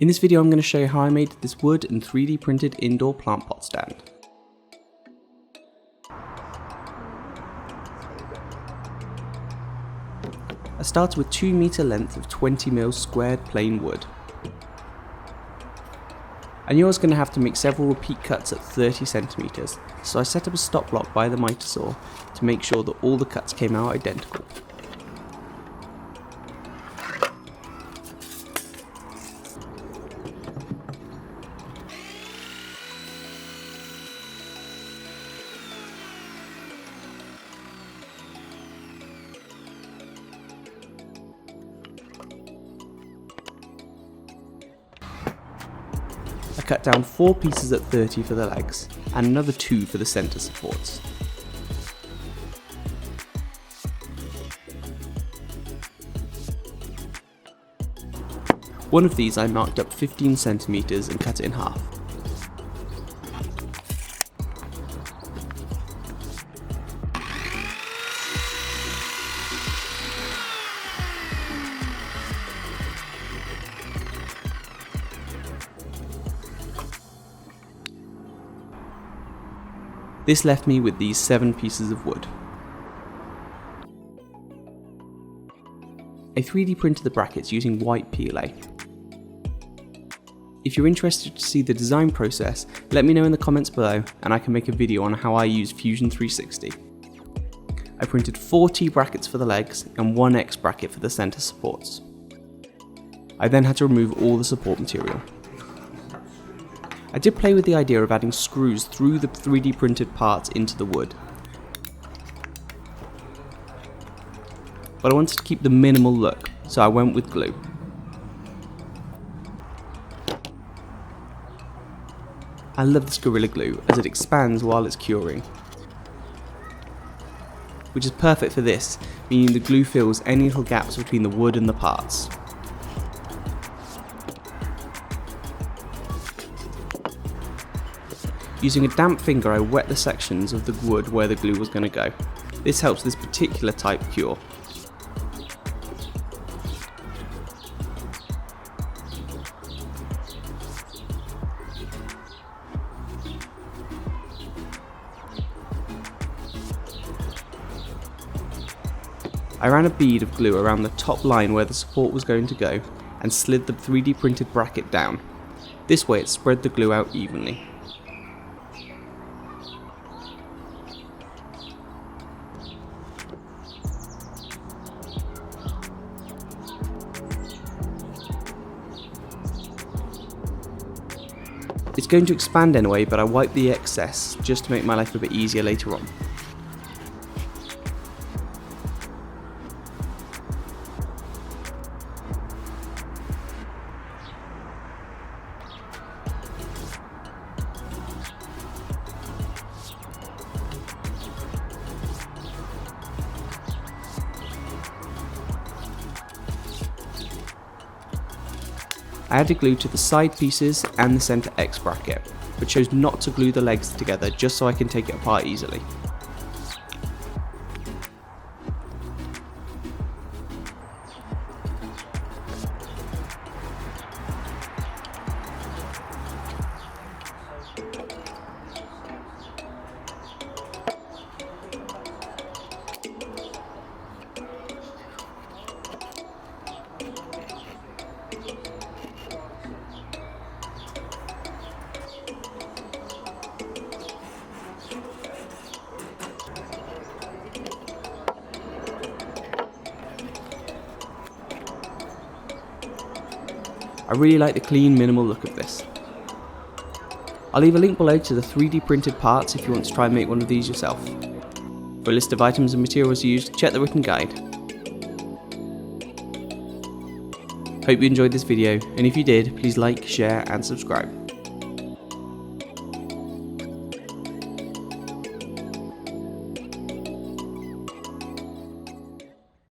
In this video I'm going to show you how I made this wood and 3D printed indoor plant pot stand. I started with 2 meter length of 20mm squared plain wood. I knew I was going to have to make several repeat cuts at 30cm, so I set up a stop block by the miter saw to make sure that all the cuts came out identical. I cut down 4 pieces at 30 for the legs, and another 2 for the centre supports. One of these I marked up 15cm and cut it in half. This left me with these 7 pieces of wood. I 3D printed the brackets using white PLA. If you're interested to see the design process, let me know in the comments below and I can make a video on how I use Fusion 360. I printed 4 T brackets for the legs and 1 X bracket for the centre supports. I then had to remove all the support material. I did play with the idea of adding screws through the 3D printed parts into the wood, but I wanted to keep the minimal look, so I went with glue. I love this Gorilla Glue as it expands while it's curing, which is perfect for this, meaning the glue fills any little gaps between the wood and the parts. Using a damp finger I wet the sections of the wood where the glue was going to go. This helps this particular type cure. I ran a bead of glue around the top line where the support was going to go and slid the 3D printed bracket down. This way it spread the glue out evenly. It's going to expand anyway, but I wiped the excess just to make my life a bit easier later on. I added glue to the side pieces and the centre X bracket, but chose not to glue the legs together just so I can take it apart easily. I really like the clean, minimal look of this. I'll leave a link below to the 3D printed parts if you want to try and make one of these yourself. For a list of items and materials used, check the written guide. Hope you enjoyed this video, and if you did, please like, share and subscribe.